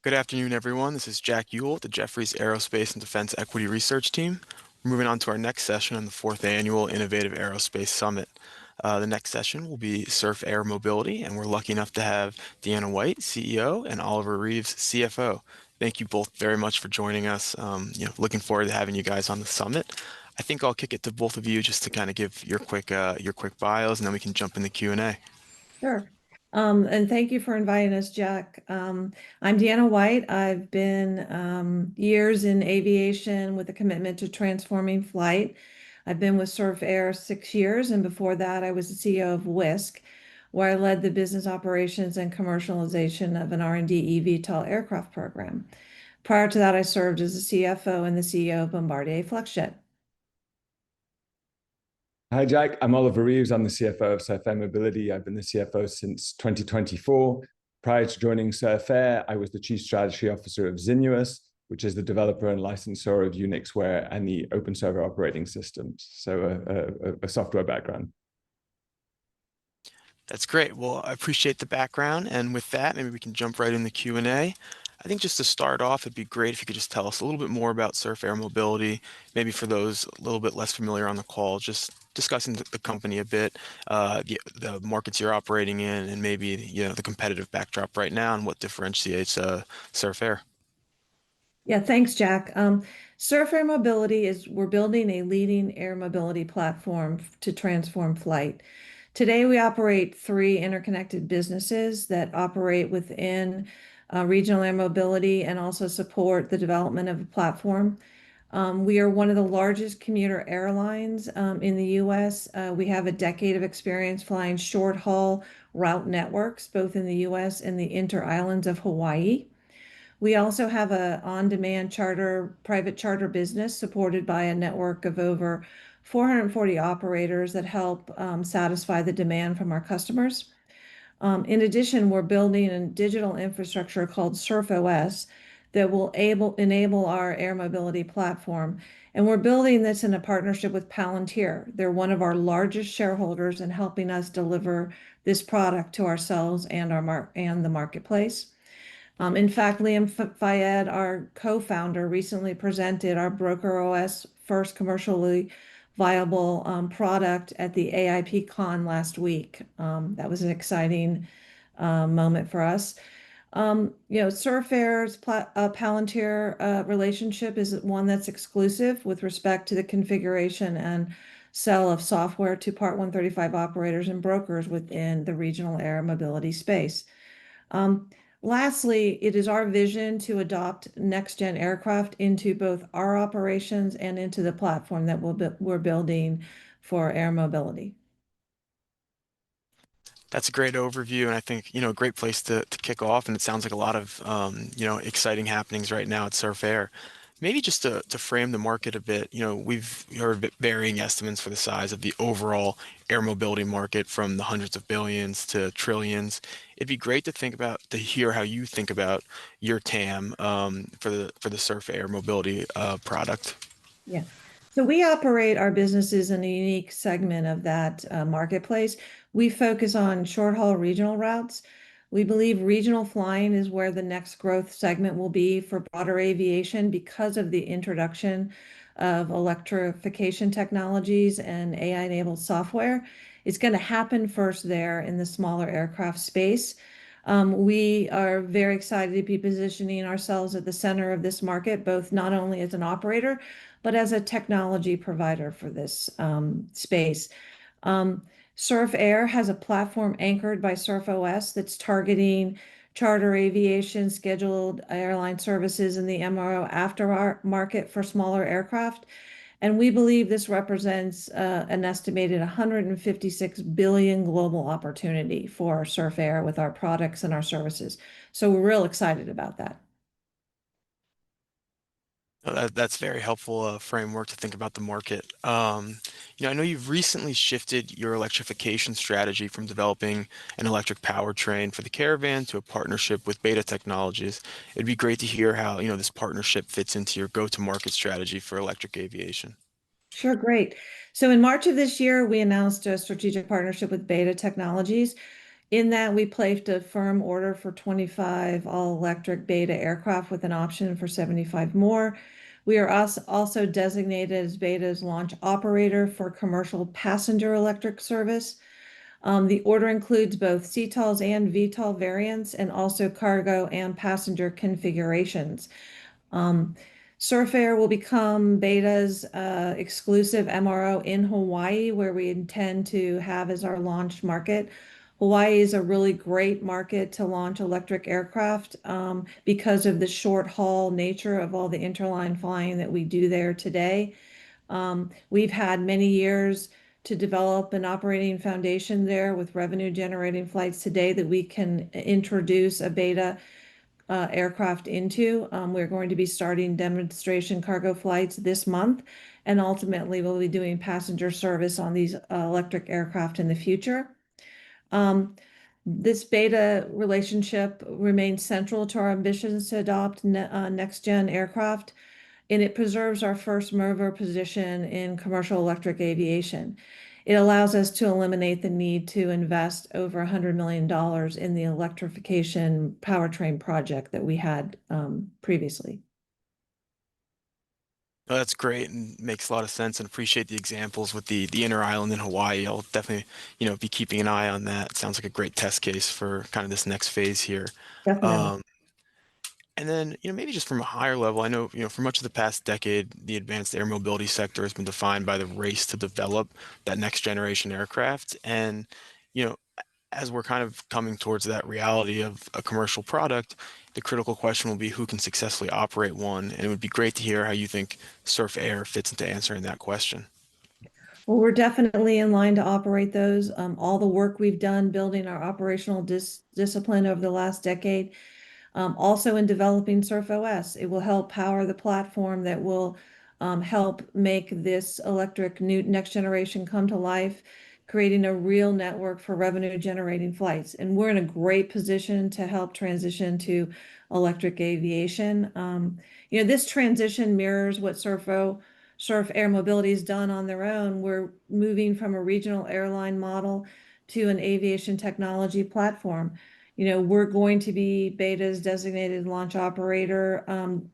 Good afternoon, everyone. This is Jack Ewell with the Jefferies Aerospace and Defense Equity Research Team. We're moving on to our next session on the fourth annual Innovative Aerospace Summit. The next session will be Surf Air Mobility, and we're lucky enough to have Deanna White, CEO, and Oliver Reeves, CFO. Thank you both very much for joining us. Looking forward to having you guys on the summit. I think I'll kick it to both of you just to kind of give your quick bios, and then we can jump in the Q&A. Sure. And thank you for inviting us, Jack. I'm Deanna White. I've been years in aviation with a commitment to transforming flight. I've been with Surf Air 6 years, and before that, I was the CEO of Whisk, where I led the business operations and commercialization of an R&D eVTOL aircraft program. Prior to that, I served as the CFO and the CEO of Bombardier Flexjet. Hi, Jack. I'm Oliver Reeves. I'm the CFO of Surf Air Mobility. I've been the CFO since 2024. Prior to joining Surf Air, I was the Chief Strategy Officer of Xinuous, which is the developer and licensor of UnixWare and the Open Server operating systems. So a software background. That's great. Well, I appreciate the background. And with that, maybe we can jump right in the Q&A. I think just to start off, it'd be great if you could just tell us a little bit more about Surf Air Mobility, maybe for those a little bit less familiar on the call, just discussing the company a bit, the markets you're operating in, and maybe the competitive backdrop right now and what differentiates Surf Air. Yeah, thanks, Jack. Surf Air Mobility we're building a leading air mobility platform to transform flight. Today, we operate three interconnected businesses that operate within regional air mobility and also support the development of a platform. We are one of the largest commuter airlines in the US. We have a decade of experience flying short-haul route networks, both in the US and the inter-islands of Hawaii. We also have an on-demand private charter business supported by a network of over 440 operators that help satisfy the demand from our customers. In addition, we're building a digital infrastructure called SurfOS that will enable our air mobility platform. And we're building this in a partnership with Palantir. They're one of our largest shareholders in helping us deliver this product to ourselves and the marketplace. In fact, Liam Fayed, our co-founder, recently presented our BrokerOS first commercially viable product at the AIPCon last week. That was an exciting moment for us. Surf Air's Palantir relationship is one that's exclusive with respect to the configuration and sale of software to Part 135 operators and brokers within the regional air mobility space. Lastly, it is our vision to adopt next-gen aircraft into both our operations and into the platform that we're building for air mobility. That's a great overview, and I think, a great place to kick off. And it sounds like a lot of, exciting happenings right now at Surf Air. Maybe just to frame the market a bit, we've heard varying estimates for the size of the overall air mobility market from the hundreds of billions to trillions. It'd be great to hear how you think about your TAM for the Surf Air Mobility product. Yeah. So we operate our businesses in a unique segment of that marketplace. We focus on short-haul regional routes. We believe regional flying is where the next growth segment will be for broader aviation because of the introduction of electrification technologies and AI-enabled software. It's going to happen first there in the smaller aircraft space. We are very excited to be positioning ourselves at the center of this market, both not only as an operator, but as a technology provider for this space. Surf Air has a platform anchored by SurfOS that's targeting charter aviation, scheduled airline services, and the MRO aftermarket for smaller aircraft. And we believe this represents an estimated 156 billion global opportunity for Surf Air with our products and our services. So we're real excited about that. That's very helpful framework to think about the market. I know you've recently shifted your electrification strategy from developing an electric powertrain for the Caravan to a partnership with Beta Technologies. It'd be great to hear how, this partnership fits into your go-to-market strategy for electric aviation. Sure, great. So in March of this year, we announced a strategic partnership with Beta Technologies. In that, we placed a firm order for 25 all-electric Beta aircraft with an option for 75 more. We are also designated as Beta's launch operator for commercial passenger electric service. The order includes both CTOLs and VTOL variants and also cargo and passenger configurations. Surf Air will become Beta's exclusive MRO in Hawaii, where we intend to have as our launch market. Hawaii is a really great market to launch electric aircraft because of the short haul nature of all the interline flying that we do there today. We've had many years to develop an operating foundation there with revenue generating flights today that we can introduce a Beta aircraft into. We're going to be starting demonstration cargo flights this month, and ultimately we'll be doing passenger service on these electric aircraft in the future. This Beta relationship remains central to our ambitions to adopt next-gen aircraft, and it preserves our first mover position in commercial electric aviation. It allows us to eliminate the need to invest over $100 million in the electrification powertrain project that we had previously. Oh, that's great and makes a lot of sense, and appreciate the examples with the inner island in Hawaii. I'll definitely, be keeping an eye on that. Sounds like a great test case for kind of this next phase here. Definitely. Um, and then, maybe just from a higher level, I know, for much of the past decade, the advanced air mobility sector has been defined by the race to develop that next generation aircraft. And, you know, as we're kind of coming towards that reality of a commercial product, the critical question will be who can successfully operate one. And it would be great to hear how you think Surf Air fits into answering that question. Well, we're definitely in line to operate those. All the work we've done building our operational discipline over the last decade. Also in developing SurfOS, it will help power the platform that will help make this electric new next generation come to life, creating a real network for revenue generating flights. And we're in a great position to help transition to electric aviation. This transition mirrors what Surf Air Mobility has done on their own. We're moving from a regional airline model to an aviation technology platform. We're going to be Beta's designated launch operator,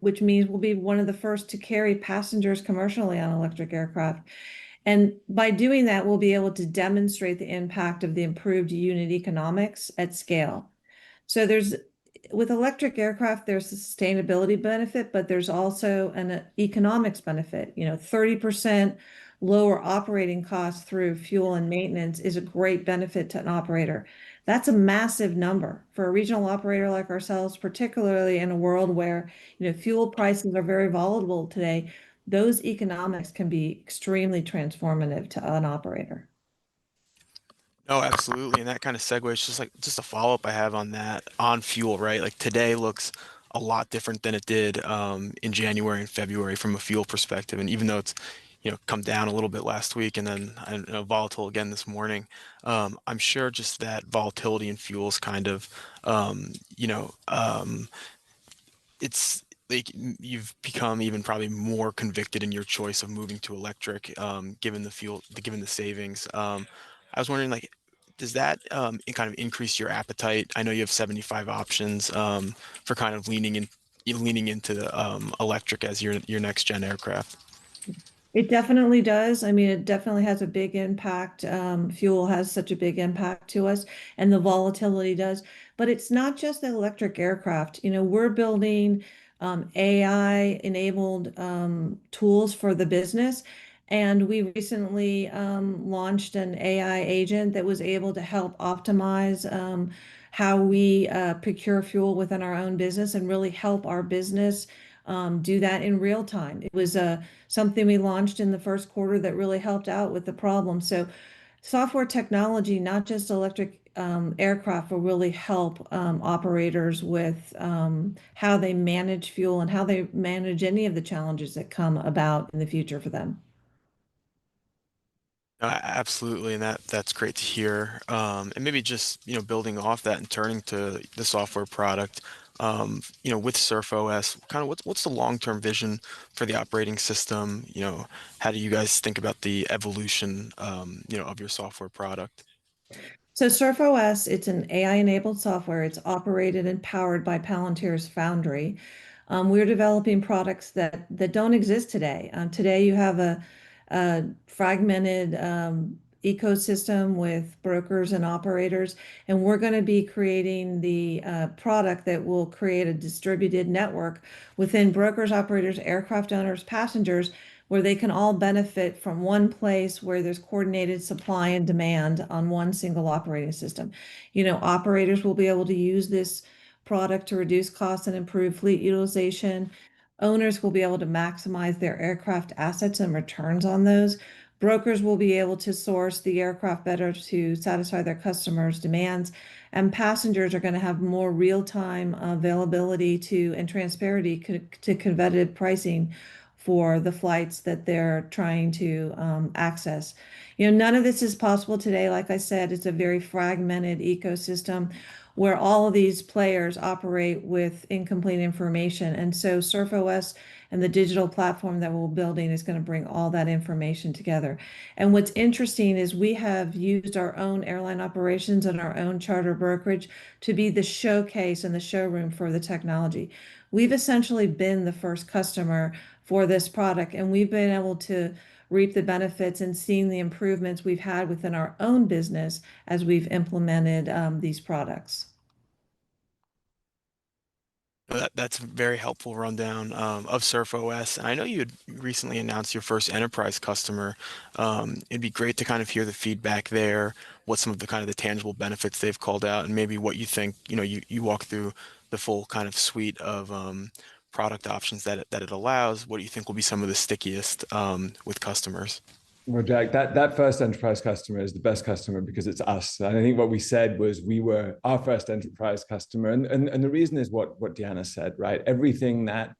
which means we'll be one of the first to carry passengers commercially on electric aircraft. And by doing that, we'll be able to demonstrate the impact of the improved unit economics at scale. So with electric aircraft, there's a sustainability benefit, but there's also an economics benefit. 30% lower operating costs through fuel and maintenance is a great benefit to an operator. That's a massive number for a regional operator like ourselves, particularly in a world where, fuel prices are very volatile today. Those economics can be extremely transformative to an operator. Oh, absolutely. And that kind of segues just a follow-up I have on that on fuel, right? Like today looks a lot different than it did in January and February from a fuel perspective. And even though it's, come down a little bit last week and then volatile again this morning, I'm sure just that volatility in fuels kind of, it's like you've become even probably more convicted in your choice of moving to electric, given given the savings. I was wondering, like, does that kind of increase your appetite? I know you have 75 options for kind of leaning into electric as your next gen aircraft. It definitely does. I mean, it definitely has a big impact. Fuel has such a big impact to us, and the volatility does. But it's not just the electric aircraft. We're building AI-enabled tools for the business, and we recently launched an AI agent that was able to help optimize how we procure fuel within our own business and really help our business do that in real time. It was something we launched in the first quarter that really helped out with the problem. So software technology, not just electric aircraft, will really help operators with how they manage fuel and how they manage any of the challenges that come about in the future for them. Absolutely, and that's great to hear. And maybe just building off that and turning to the software product. With Surf OS, kind of what's the long-term vision for the operating system? How do you guys think about the evolution, of your software product? So SurfOS, it's an AI-enabled software. It's operated and powered by Palantir's Foundry. We're developing products that don't exist today. Today, you have a fragmented ecosystem with brokers and operators, and we're going to be creating the product that will create a distributed network within brokers, operators, aircraft owners, passengers, where they can all benefit from one place where there's coordinated supply and demand on one single operating system. Operators will be able to use this product to reduce costs and improve fleet utilization. Owners will be able to maximize their aircraft assets and returns on those. Brokers will be able to source the aircraft better to satisfy their customers' demands. And passengers are going to have more real-time availability to and transparency to competitive pricing for the flights that they're trying to access. None of this is possible today. Like I said, it's a very fragmented ecosystem where all of these players operate with incomplete information. And so SurfOS and the digital platform that we're building is going to bring all that information together. And what's interesting is we have used our own airline operations and our own charter brokerage to be the showcase and the showroom for the technology. We've essentially been the first customer for this product, and we've been able to reap the benefits and seeing the improvements we've had within our own business as we've implemented these products. That's a very helpful rundown of SurfOS. And I know you had recently announced your first enterprise customer. It'd be great to kind of hear the feedback there, what some of the kind of the tangible benefits they've called out, and maybe what you think, you walk through the full kind of suite of product options that it allows. What do you think will be some of the stickiest with customers? Well, Jack, that first enterprise customer is the best customer because it's us. And I think what we said was we were our first enterprise customer. And the reason is what Deanna said, right? Everything that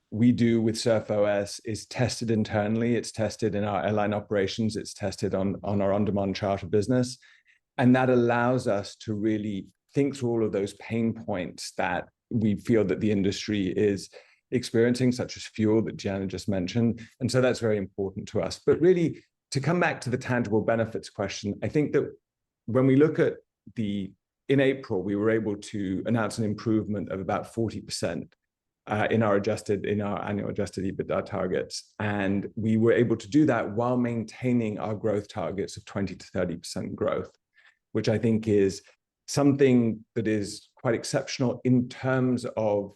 we do with SurfOS is tested internally. It's tested in our airline operations. It's tested on our on-demand charter business. And that allows us to really think through all of those pain points that we feel that the industry is experiencing, such as fuel that Deanna just mentioned. And so that's very important to us. But really, to come back to the tangible benefits question, I think that when we look at in April, we were able to announce an improvement of about 40% in our annual adjusted EBITDA targets. And we were able to do that while maintaining our growth targets of 20 to 30% growth, which I think is something that is quite exceptional in terms of,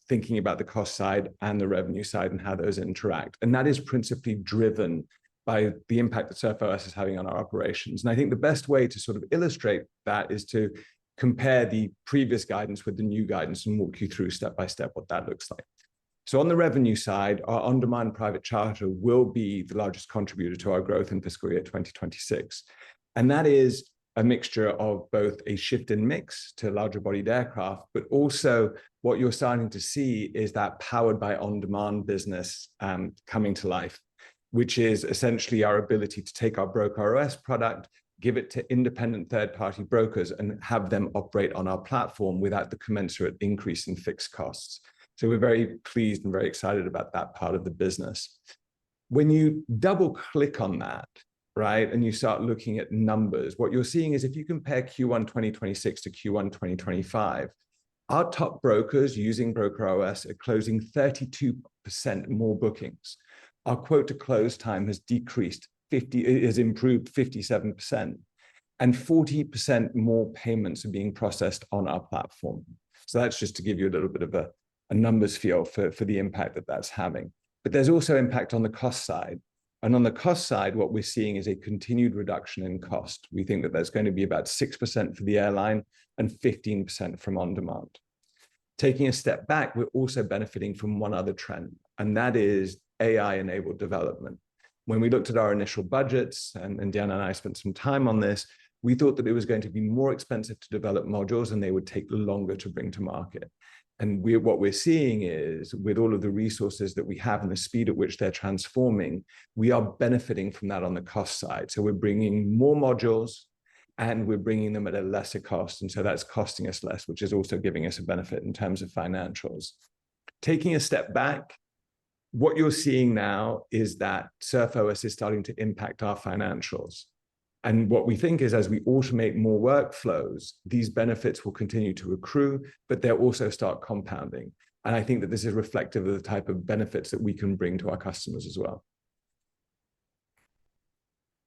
thinking about the cost side and the revenue side and how those interact. And that is principally driven by the impact that SurfOS is having on our operations. And I think the best way to sort of illustrate that is to compare the previous guidance with the new guidance and walk you through step by step what that looks like. So on the revenue side, our on-demand private charter will be the largest contributor to our growth in fiscal year 2026. And that is a mixture of both a shift in mix to larger bodied aircraft, but also what you're starting to see is that powered by on-demand business coming to life, which is essentially our ability to take our BrokerOS product, give it to independent third-party brokers, and have them operate on our platform without the commensurate increase in fixed costs. So we're very pleased and very excited about that part of the business. When you double-click on that, right, and you start looking at numbers, what you're seeing is if you compare Q1 2026 to Q1 2025, our top brokers using BrokerOS are closing 32% more bookings. Our quote to close time has improved 57%, and 40% more payments are being processed on our platform. So that's just to give you a little bit of a numbers feel for the impact that that's having. But there's also impact on the cost side. And on the cost side, what we're seeing is a continued reduction in cost. We think that there's going to be about 6% for the airline and 15% from on-demand. Taking a step back, we're also benefiting from one other trend, and that is AI-enabled development. When we looked at our initial budgets, and Deanna and I spent some time on this, we thought that it was going to be more expensive to develop modules and they would take longer to bring to market. And what we're seeing is, with all of the resources that we have and the speed at which they're transforming, we are benefiting from that on the cost side. So we're bringing more modules and we're bringing them at a lesser cost. And so that's costing us less, which is also giving us a benefit in terms of financials. Taking a step back, what you're seeing now is that SurfOS is starting to impact our financials. And what we think is as we automate more workflows, these benefits will continue to accrue, but they'll also start compounding. And I think that this is reflective of the type of benefits that we can bring to our customers as well.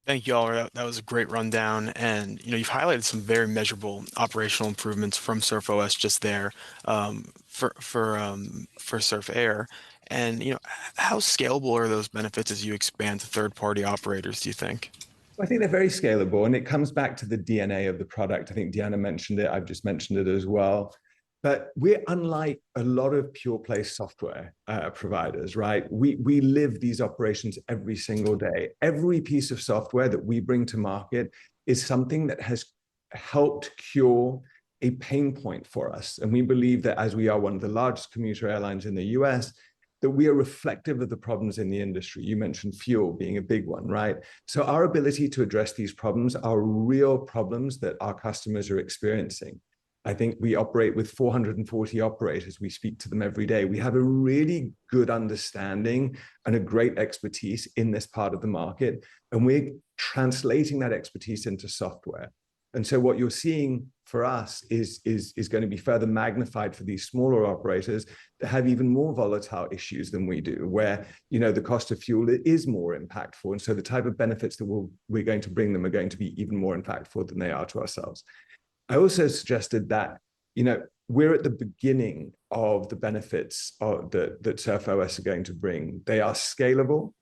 Thank you all. That was a great rundown. And you've highlighted some very measurable operational improvements from Surf OS just there for Surf Air. And how scalable are those benefits as you expand to third-party operators, do you think? I think they're very scalable, and it comes back to the DNA of the product. I think Deanna mentioned it. I've just mentioned it as well. But we're unlike a lot of pure play software providers, right? We live these operations every single day. Every piece of software that we bring to market is something that has helped cure a pain point for us. And we believe that as we are one of the largest commuter airlines in the US, that we are reflective of the problems in the industry. You mentioned fuel being a big one, right? So our ability to address these problems are real problems that our customers are experiencing. I think we operate with 440 operators. We speak to them every day. We have a really good understanding and a great expertise in this part of the market, and we're translating that expertise into software. And so what you're seeing for us is going to be further magnified for these smaller operators that have even more volatile issues than we do, where the cost of fuel is more impactful. And so the type of benefits that we're going to bring them are going to be even more impactful than they are to ourselves. I also suggested that, we're at the beginning of the benefits that Surf OS are going to bring. They are scalable,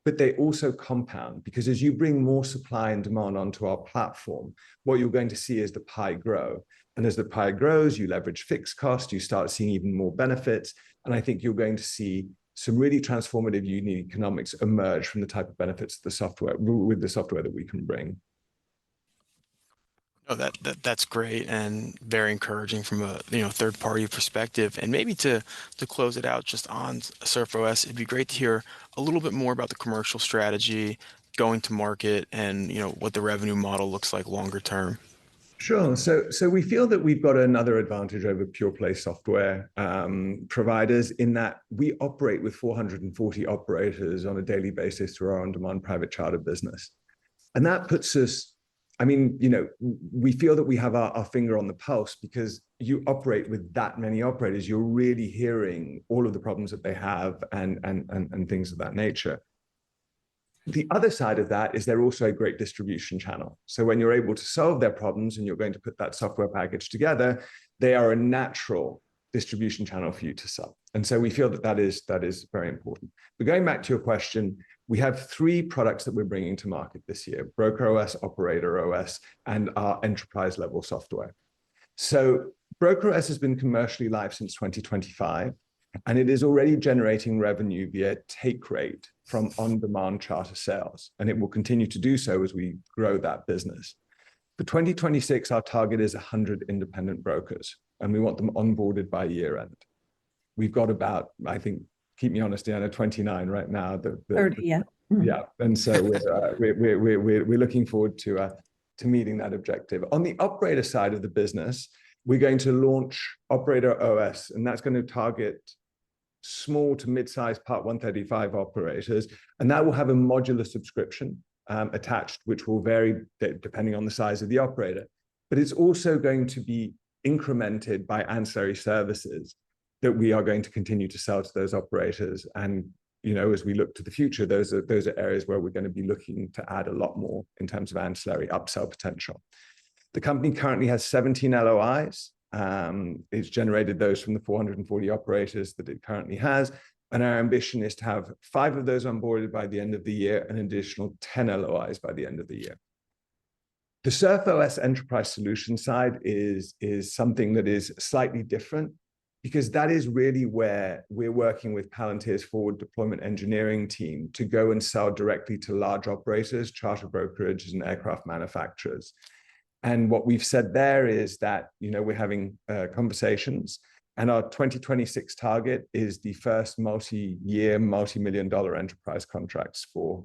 but they also compound, because as you bring more supply and demand onto our platform, what you're going to see is the pie grow. And as the pie grows, you leverage fixed cost, you start seeing even more benefits. And I think you're going to see some really transformative unique economics emerge from the type of benefits with the software that we can bring. Oh, that's great and very encouraging from a third party perspective. And maybe to close it out just on Surf OS, it'd be great to hear a little bit more about the commercial strategy, going to market, and what the revenue model looks like longer term. Sure. So we feel that we've got another advantage over pure play software providers in that we operate with 440 operators on a daily basis through our on-demand private charter business. And that puts us, we feel that we have our finger on the pulse, because you operate with that many operators, you're really hearing all of the problems that they have and things of that nature. The other side of that is they're also a great distribution channel. So when you're able to solve their problems and you're going to put that software package together, they are a natural distribution channel for you to sell. And so we feel that is very important. But going back to your question, we have 3 products that we're bringing to market this year: Broker OS, Operator OS, and our enterprise level software. So Broker OS has been commercially live since 2025. And it is already generating revenue via take rate from on-demand charter sales. And it will continue to do so as we grow that business. For 2026, our target is 100 independent brokers, and we want them onboarded by year end. We've got about, I think, keep me honest, Deanna, 29 right now. 30, yeah. Yeah. And so we're looking forward to meeting that objective. On the operator side of the business, we're going to launch Operator OS, and that's going to target small to mid-sized Part 135 operators, and that will have a modular subscription attached, which will vary depending on the size of the operator. But it's also going to be incremented by ancillary services that we are going to continue to sell to those operators. And as we look to the future, those are areas where we're going to be looking to add a lot more in terms of ancillary upsell potential. The company currently has 17 LOIs. It's generated those from the 440 operators that it currently has. And our ambition is to have 5 of those onboarded by the end of the year, an additional 10 LOIs by the end of the year. The Surf OS enterprise solution side is something that is slightly different, because that is really where we're working with Palantir's forward deployment engineering team to go and sell directly to large operators, charter brokerages, and aircraft manufacturers. And what we've said there is that, we're having conversations, and our 2026 target is the first multi-year, multi-million-dollar enterprise contracts for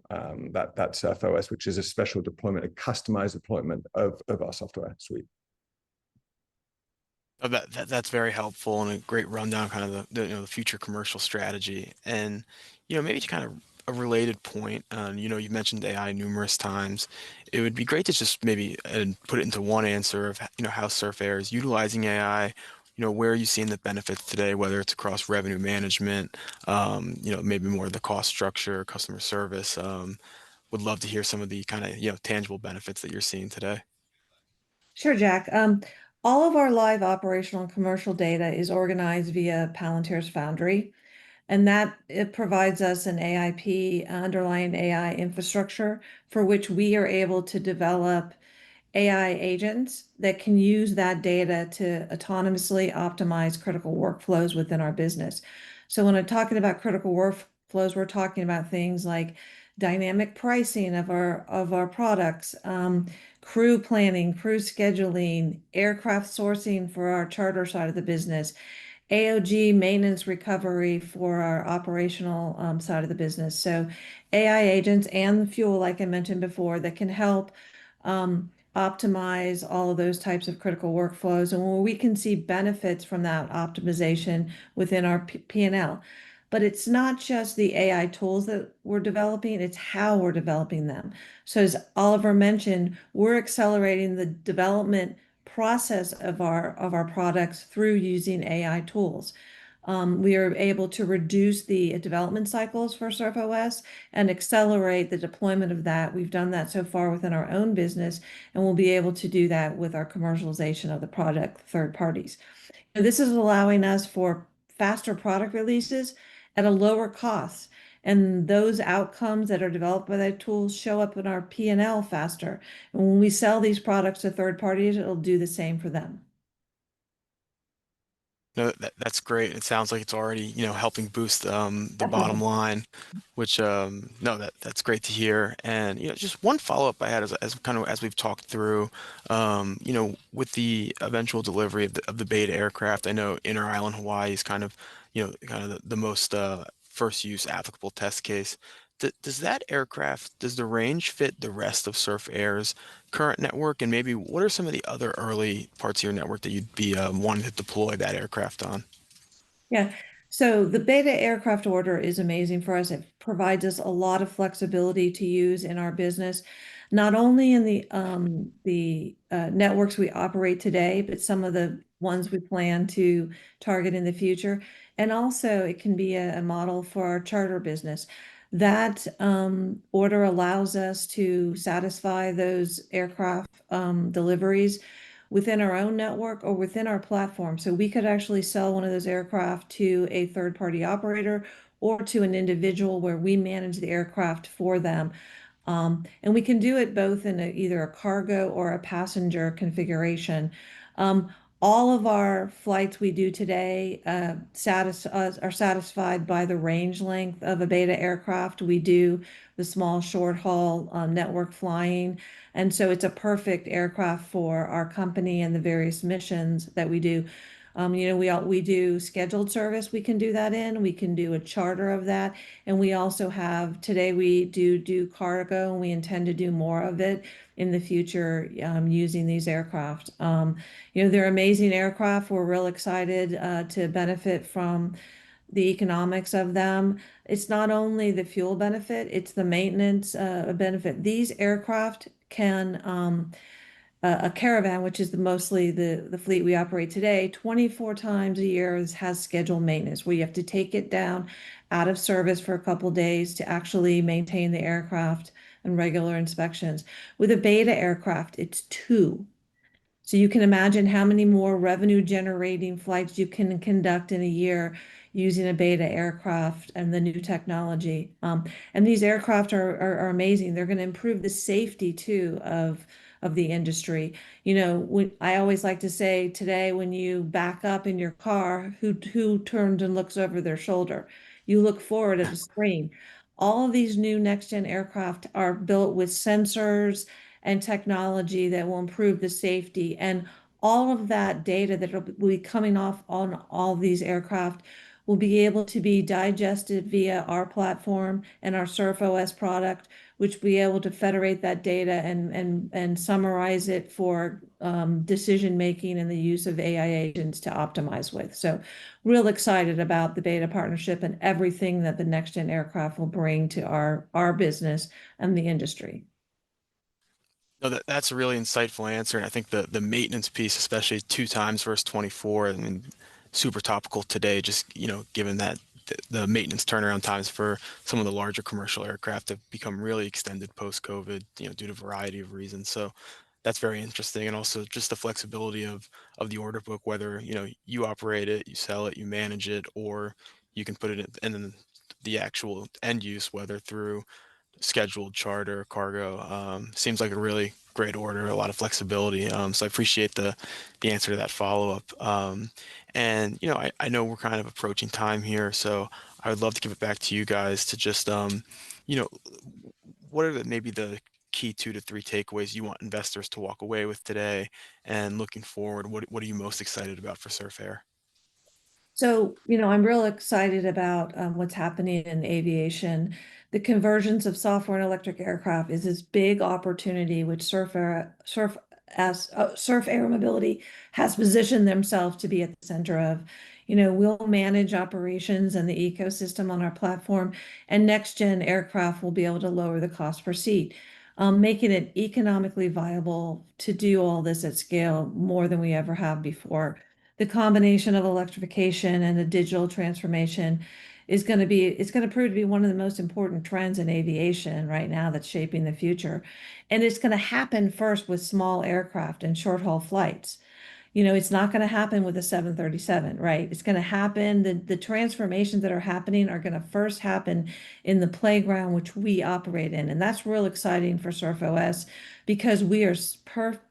that Surf OS, which is a special deployment, a customized deployment of our software suite. Oh, that's very helpful and a great rundown, kind of the future commercial strategy. And maybe to kind of a related point, you mentioned AI numerous times. It would be great to just maybe put it into one answer of, how Surf Air is utilizing AI. Where are you seeing the benefits today, whether it's across revenue management, maybe more of the cost structure, customer service. Would love to hear some of the kind of, tangible benefits that you're seeing today. Sure, Jack. All of our live operational and commercial data is organized via Palantir's Foundry, and that it provides us an AIP, underlying AI infrastructure, for which we are able to develop AI agents that can use that data to autonomously optimize critical workflows within our business. So when I'm talking about critical workflows, we're talking about things like dynamic pricing of our products, crew planning, crew scheduling, aircraft sourcing for our charter side of the business, AOG maintenance recovery for our operational side of the business. So AI agents and fuel, like I mentioned before, that can help optimize all of those types of critical workflows, and where we can see benefits from that optimization within our P&L. But it's not just the AI tools that we're developing, it's how we're developing them. So as Oliver mentioned, we're accelerating the development process of our products through using AI tools. We are able to reduce the development cycles for SurfOS and accelerate the deployment of that. We've done that so far within our own business, and we'll be able to do that with our commercialization of the product third parties. And this is allowing us for faster product releases at a lower cost. And those outcomes that are developed by that tool show up in our P&L faster. And when we sell these products to third parties, it'll do the same for them. No, that's great. It sounds like it's already, helping boost the bottom Definitely. line, which no, that's great to hear. And just one follow-up I had as kind of as we've talked through, with the eventual delivery of the beta aircraft. I know Inner Island Hawaii is kind of the most first use applicable test case. Does that aircraft, does the range fit the rest of Surf Air's current network? And maybe what are some of the other early parts of your network that you'd be wanting to deploy that aircraft on? Yeah. So the beta aircraft order is amazing for us. It provides us a lot of flexibility to use in our business, not only in the networks we operate today, but some of the ones we plan to target in the future. And also, it can be a model for our charter business. That order allows us to satisfy those aircraft deliveries within our own network or within our platform. So we could actually sell one of those aircraft to a third-party operator or to an individual where we manage the aircraft for them. And we can do it both in either a cargo or a passenger configuration. Um, all of our flights we do today are satisfied by the range length of a beta aircraft. We do the small short haul network flying. And so it's a perfect aircraft for our company and the various missions that we do. We do scheduled service. We can do that in. We can do a charter of that, and we also have today we do cargo, and we intend to do more of it in the future using these aircraft. They're amazing aircraft. We're real excited to benefit from the economics of them. It's not only the fuel benefit, it's the maintenance benefit. These aircraft can a Caravan, which is mostly the fleet we operate today, 24 times a year has scheduled maintenance where you have to take it down out of service for a couple days to actually maintain the aircraft and regular inspections. With a beta aircraft, it's two. So you can imagine how many more revenue generating flights you can conduct in a year using a beta aircraft and the new technology. And these aircraft are amazing. They're going to improve the safety too of the industry. I always like to say today, when you back up in your car, who turns and looks over their shoulder? You look forward at the screen. All of these new next gen aircraft are built with sensors and technology that will improve the safety. And all of that data that will be coming off on all these aircraft will be able to be digested via our platform and our SurfOS product, which will be able to federate that data and summarize it for decision making and the use of AI agents to optimize with. So real excited about the beta partnership and everything that the next gen aircraft will bring to our business and the industry. No, that's a really insightful answer, and I think the maintenance piece, especially 2 times versus 24, I mean, super topical today. Just given that the maintenance turnaround times for some of the larger commercial aircraft have become really extended post-COVID, due to a variety of reasons. So that's very interesting, and also just the flexibility of the order book, whether you operate it, you sell it, you manage it, or you can put it in the actual end use, whether through scheduled charter cargo. Seems like a really great order, a lot of flexibility. So I appreciate the answer to that follow-up. And I know we're kind of approaching time here, so I would love to give it back to you guys to just you know what are maybe the key 2 to 3 takeaways you want investors to walk away with today, and looking forward, what are you most excited about for Surf Air? So, I'm real excited about what's happening in aviation. The conversions of software and electric aircraft is this big opportunity which Surf Air Mobility has positioned themselves to be at the center of. We'll manage operations and the ecosystem on our platform, and next gen aircraft will be able to lower the cost per seat, making it economically viable to do all this at scale more than we ever have before. The combination of electrification and the digital transformation it's going to prove to be one of the most important trends in aviation right now that's shaping the future. And it's going to happen first with small aircraft and short haul flights. It's not going to happen with a 737, right? It's going to happen. The transformations that are happening are going to first happen in the playground which we operate in. And that's real exciting for SurfOS because we are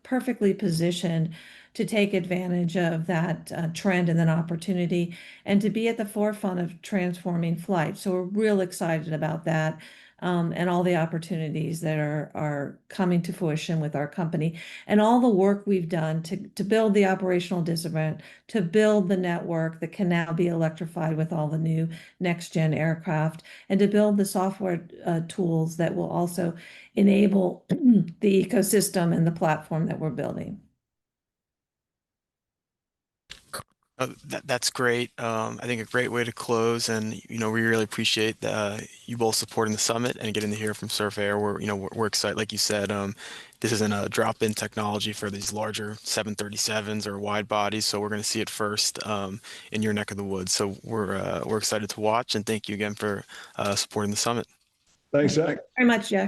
perfectly positioned to take advantage of that trend and then opportunity and to be at the forefront of transforming flight. So we're real excited about that. And all the opportunities that are coming to fruition with our company and all the work we've done to build the operational discipline, to build the network that can now be electrified with all the new next gen aircraft, and to build the software tools that will also enable the ecosystem and the platform that we're building. That's great. I think a great way to close, and we really appreciate you both supporting the summit and getting to hear from Surf Air. We're excited, like you said. This isn't a drop-in technology for these larger 737s or wide bodies, so we're going to see it first in your neck of the woods. So we're excited to watch, and thank you again for supporting the summit. Thanks, Jack. Very much, Jeff.